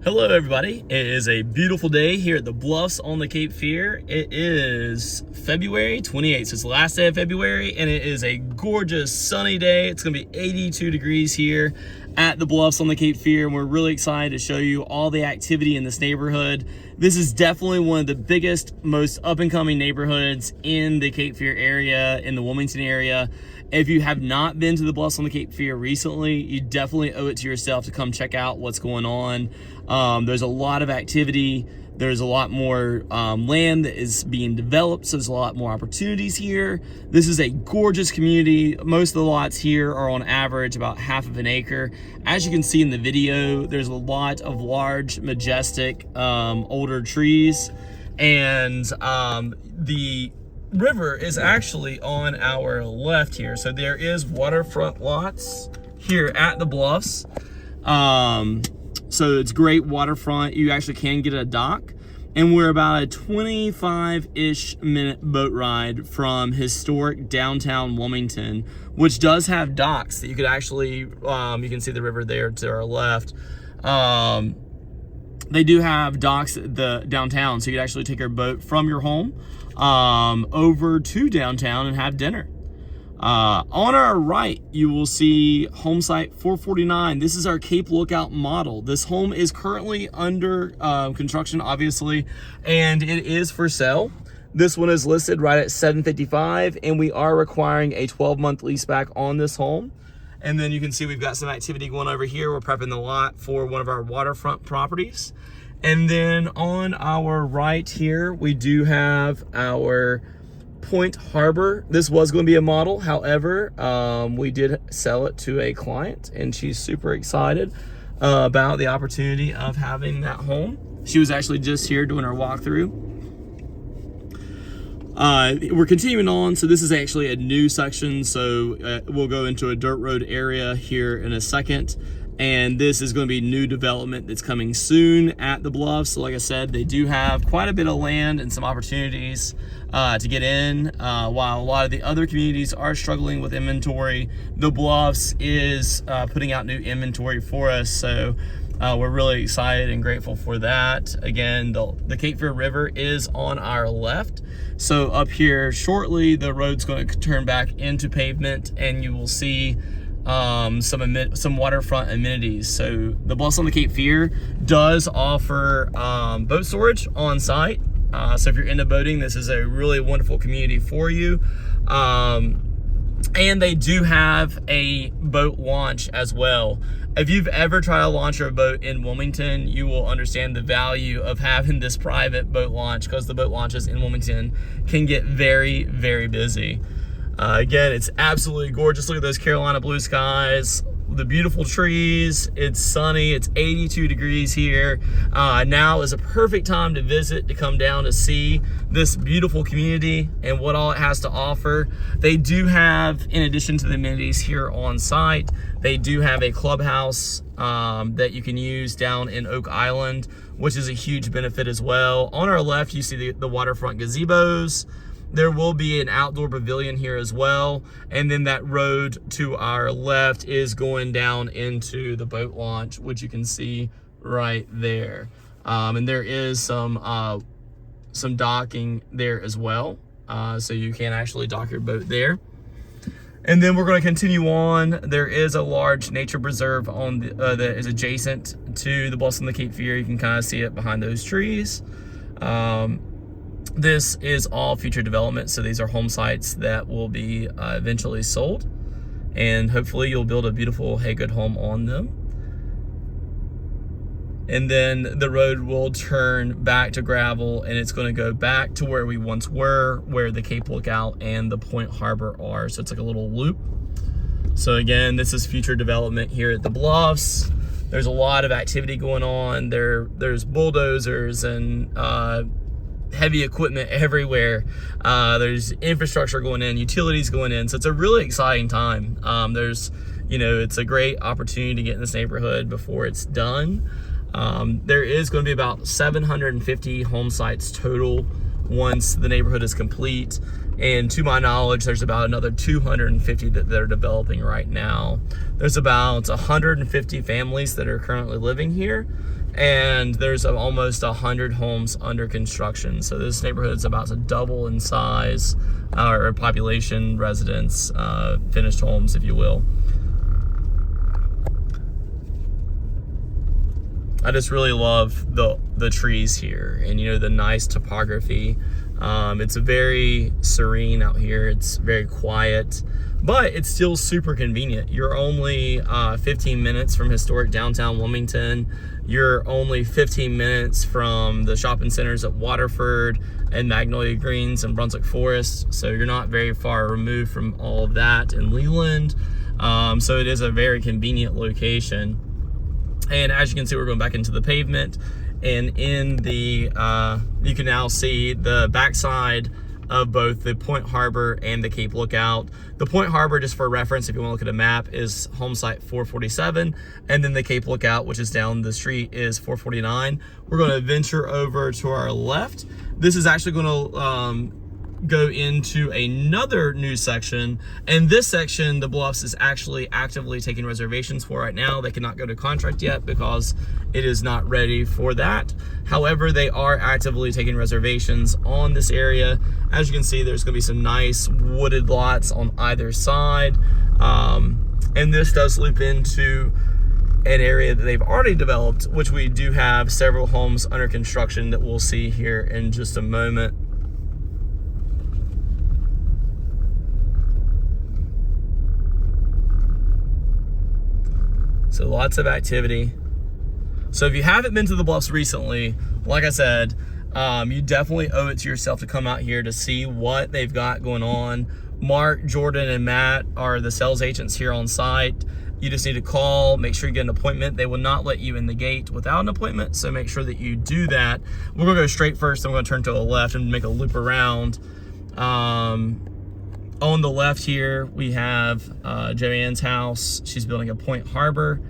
Hello everybody, it is a beautiful day here at the Bluffs on the Cape Fear. It is February 28th, so it's the last day of February, and it is a gorgeous sunny day. It's gonna be 82 degrees here at the Bluffs on the Cape Fear, and we're really excited to show you all the activity in this neighborhood. This is definitely one of the biggest, most up-and-coming neighborhoods in the Cape Fear area, in the Wilmington area. If you have not been to the Bluffs on the Cape Fear recently, you definitely owe it to yourself to come check out what's going on. There's a lot of activity. There's a lot more land that is being developed, so there's a lot more opportunities here. This is a gorgeous community. Most of the lots here are on average about half of an acre. As you can see in the video, there's a lot of large, majestic, older trees, and the river is actually on our left here. So there is waterfront lots here at the Bluffs. So it's great waterfront. You actually can get a dock, and we're about a 25-ish minute boat ride from historic downtown Wilmington, which does have docks that you could actually, you can see the river there to our left. They do have docks at the downtown, so you could actually take your boat from your home over to downtown and have dinner. On our right, you will see home site 449. This is our Cape Lookout model. This home is currently under construction, obviously, and it is for sale. This one is listed right at $755, and we are requiring a 12-month lease back on this home. And then you can see we've got some activity going over here. We're prepping the lot for one of our waterfront properties. And then on our right here, we do have our Point Harbor. This was going to be a model. However, we did sell it to a client, and she's super excited about the opportunity of having that home. She was actually just here doing our walkthrough. We're continuing on. So this is actually a new section. So we'll go into a dirt road area here in a second. And this is going to be new development that's coming soon at the Bluffs. So like I said, they do have quite a bit of land and some opportunities to get in. While a lot of the other communities are struggling with inventory, the Bluffs is putting out new inventory for us. So we're really excited and grateful for that. Again, the Cape Fear River is on our left. So up here shortly, the road's going to turn back into pavement, and you will see some waterfront amenities. So the Bluffs on the Cape Fear does offer boat storage on site. So if you're into boating, this is a really wonderful community for you. And they do have a boat launch as well. If you've ever tried to launch your boat in Wilmington, you will understand the value of having this private boat launch, because the boat launches in Wilmington can get very, very busy. Again, it's absolutely gorgeous. Look at those Carolina blue skies, the beautiful trees. It's sunny. It's 82 degrees here. Now is a perfect time to visit, to come down to see this beautiful community and what all it has to offer. They do have, in addition to the amenities here on site, they do have a clubhouse that you can use down in Oak Island, which is a huge benefit as well. On our left, you see the waterfront gazebos. There will be an outdoor pavilion here as well. And then that road to our left is going down into the boat launch, which you can see right there. And there is some docking there as well. So you can actually dock your boat there. And then we're going to continue on. There is a large nature preserve on that is adjacent to the Bluffs on the Cape Fear. You can kind of see it behind those trees. This is all future development, so these are home sites that will be eventually sold, and hopefully you'll build a beautiful Haygood home on them. And then the road will turn back to gravel, and it's going to go back to where we once were, where the Cape Lookout and the Point Harbor are. So it's like a little loop. So again, this is future development here at the Bluffs. There's a lot of activity going on. There's bulldozers and heavy equipment everywhere. There's infrastructure going in, utilities going in. So it's a really exciting time. It's a great opportunity to get in this neighborhood before it's done. There is going to be about 750 home sites total once the neighborhood is complete. And to my knowledge, there's about another 250 that they're developing right now. There's about 150 families that are currently living here, and there's almost 100 homes under construction. So this neighborhood's about to double in size, or population, residents, finished homes, if you will. I just really love the trees here, and the nice topography. It's very serene out here. It's very quiet, but it's still super convenient. You're only 15 minutes from historic downtown Wilmington. You're only 15 minutes from the shopping centers at Waterford and Magnolia Greens and Brunswick Forest. So you're not very far removed from all of that in Leland. So it is a very convenient location. And as you can see, we're going back into the pavement, and in the you can now see the backside of both the Point Harbor and the Cape Lookout. The Point Harbor, just for reference, if you want to look at a map, is home site 447, and then the Cape Lookout, which is down the street, is 449. We're going to venture over to our left. This is actually going to go into another new section, and this section the Bluffs is actually actively taking reservations for right now. They cannot go to contract yet because it is not ready for that. However, they are actively taking reservations on this area. As you can see, there's going to be some nice wooded lots on either side, and this does loop into an area that they've already developed, which we do have several homes under construction that we'll see here in just a moment. So lots of activity. So if you haven't been to the Bluffs recently, like I said, you definitely owe it to yourself to come out here to see what they've got going on. Mark, Jordan, and Matt are the sales agents here on site. You just need to call, make sure you get an appointment. They will not let you in the gate without an appointment, so make sure that you do that. We're gonna go straight first, then we're gonna turn to the left and make a loop around. On the left here, we have Joanne's house. She's building a Point Harbor.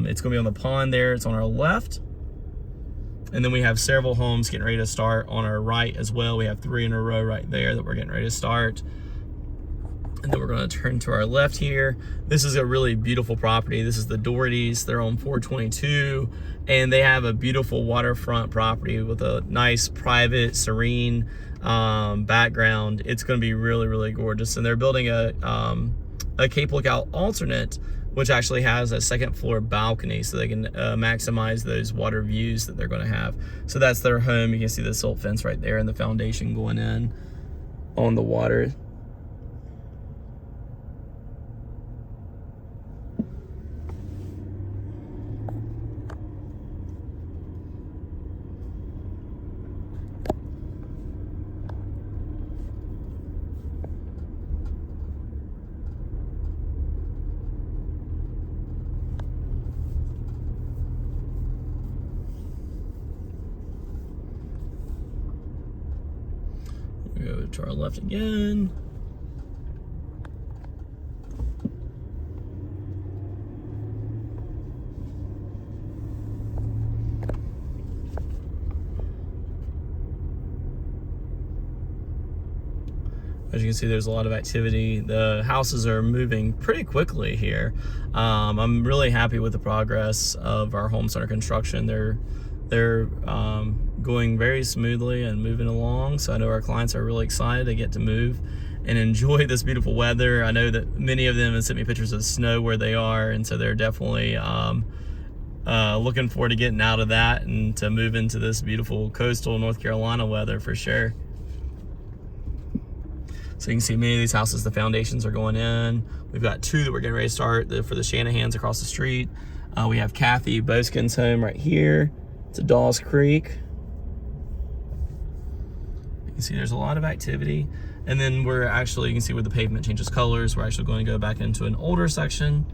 It's gonna be on the pond there. It's on our left. And then we have several homes getting ready to start on our right as well. We have 3 in a row right there that we're getting ready to start. And then we're gonna turn to our left here. This is a really beautiful property. This is the Dohertys. They're on 422, and they have a beautiful waterfront property with a nice, private, serene background. It's gonna be really, really gorgeous. And they're building a Cape Lookout alternate, which actually has a 2nd floor balcony, so they can maximize those water views that they're gonna have. So that's their home. You can see the silt fence right there and the foundation going in on the water. Go to our left again. As you can see, there's a lot of activity. The houses are moving pretty quickly here. I'm really happy with the progress of our homes under construction. They're going very smoothly and moving along. So I know our clients are really excited to get to move and enjoy this beautiful weather. I know that many of them have sent me pictures of snow where they are, and so they're definitely looking forward to getting out of that and to move into this beautiful coastal North Carolina weather for sure. So you can see many of these houses, the foundations are going in. We've got 2 that we're getting ready to start for the Shanahans across the street. We have Kathy Boskin's home right here. It's a Dawes Creek. You can see there's a lot of activity. And then we're actually, you can see where the pavement changes colors. We're actually going to go back into an older section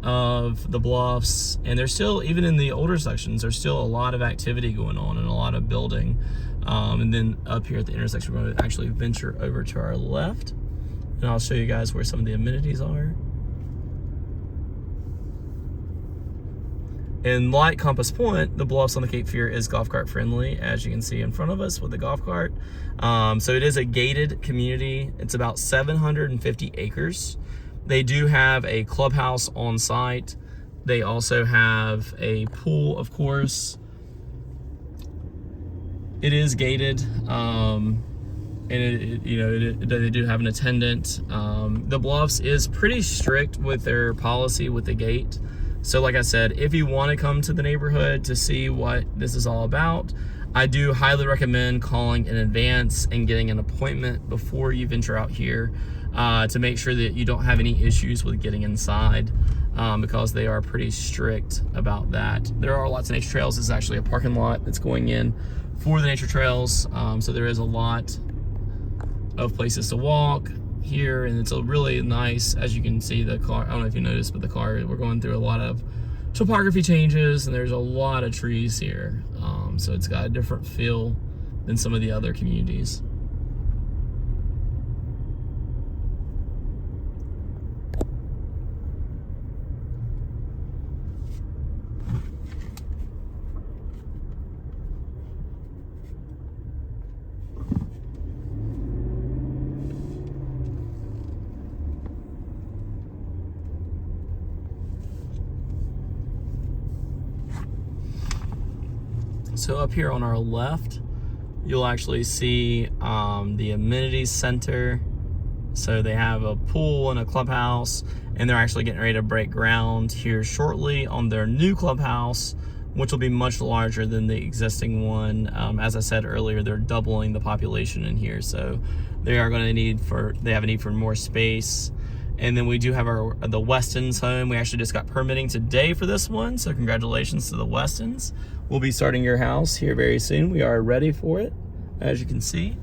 of the Bluffs. And there's still, even in the older sections, there's still a lot of activity going on and a lot of building. And then up here at the intersection, we're going to actually venture over to our left. And I'll show you guys where some of the amenities are. And like Compass Point, the Bluffs on the Cape Fear is golf cart friendly, as you can see in front of us with the golf cart. So it is a gated community. It's about 750 acres. They do have a clubhouse on site. They also have a pool, of course. It is gated, and they do have an attendant. The Bluffs is pretty strict with their policy with the gate. So like I said, if you want to come to the neighborhood to see what this is all about, I do highly recommend calling in advance and getting an appointment before you venture out here to make sure that you don't have any issues with getting inside, because they are pretty strict about that. There are lots of nature trails. This is actually a parking lot that's going in for the nature trails. So there is a lot of places to walk here, and it's a really nice, as you can see, the car, I don't know if you noticed, but the car, we're going through a lot of topography changes, and there's a lot of trees here. So it's got a different feel than some of the other communities. So up here on our left, you'll actually see the Amenity Center. So they have a pool and a clubhouse, and they're actually getting ready to break ground here shortly on their new clubhouse, which will be much larger than the existing one. As I said earlier, they're doubling the population in here, so they are going to they have a need for more space. And then we do have the Weston's home. We actually just got permitting today for this one, so congratulations to the Westons. We'll be starting your house here very soon. We are ready for it, as you can see.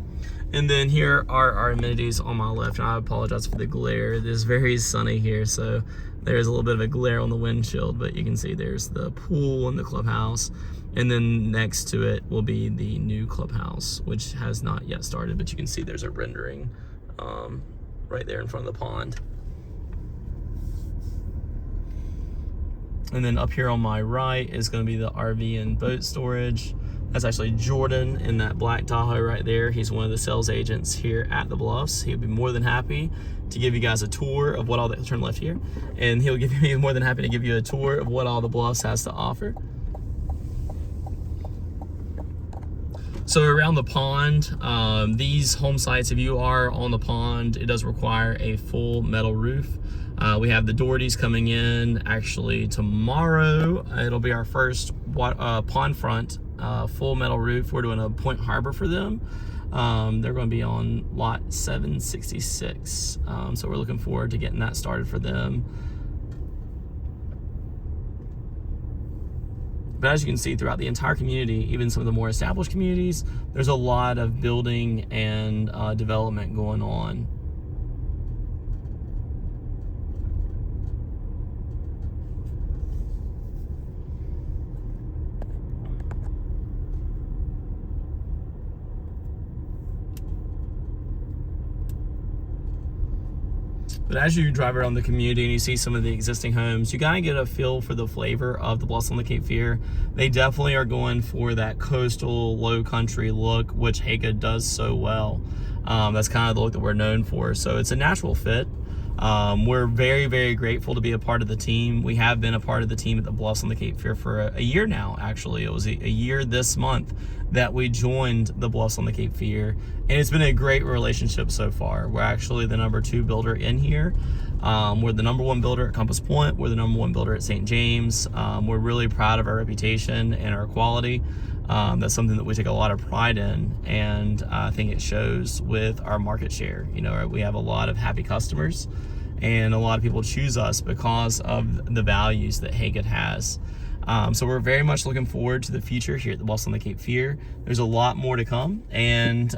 And then here are our amenities on my left, and I apologize for the glare. It is very sunny here, so there's a little bit of a glare on the windshield, but you can see there's the pool and the clubhouse. And then next to it will be the new clubhouse, which has not yet started, but you can see there's a rendering right there in front of the pond. And then up here on my right is going to be the RV and boat storage. That's actually Jordan in that black Tahoe right there. He's one of the sales agents here at the Bluffs. He'll be more than happy to give you guys a tour of what all the, turn left here, and he'll be more than happy to give you a tour of what all the Bluffs has to offer. So around the pond, these home sites, if you are on the pond, it does require a full metal roof. We have the Dohertys coming in actually tomorrow. It'll be our first pond front full metal roof. We're doing a Point Harbor for them. They're going to be on lot 766. So we're looking forward to getting that started for them. But as you can see throughout the entire community, even some of the more established communities, there's a lot of building and development going on. But as you drive around the community and you see some of the existing homes, you kind of get a feel for the flavor of the Bluffs on the Cape Fear. They definitely are going for that coastal, low country look, which Haygood does so well. That's kind of the look that we're known for. So it's a natural fit. We're very, very grateful to be a part of the team. We have been a part of the team at the Bluffs on the Cape Fear for a year now, actually. It was a year this month that we joined the Bluffs on the Cape Fear, and it's been a great relationship so far. We're actually the #2 builder in here. We're the #1 builder at Compass Point. We're the #1 builder at St. James. We're really proud of our reputation and our quality. That's something that we take a lot of pride in, and I think it shows with our market share. You know, we have a lot of happy customers, and a lot of people choose us because of the values that Haygood has. So we're very much looking forward to the future here at the Bluffs on the Cape Fear. There's a lot more to come, and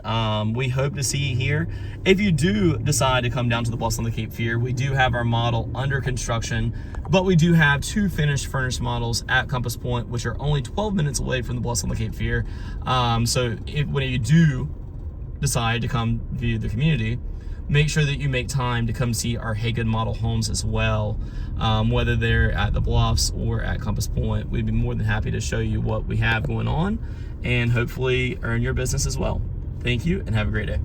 we hope to see you here. If you do decide to come down to the Bluffs on the Cape Fear, we do have our model under construction, but we do have 2 finished furnished models at Compass Point, which are only 12 minutes away from the Bluffs on the Cape Fear. So when you do decide to come view the community, make sure that you make time to come see our Haygood model homes as well, whether they're at the Bluffs or at Compass Point. We'd be more than happy to show you what we have going on and hopefully earn your business as well. Thank you and have a great day.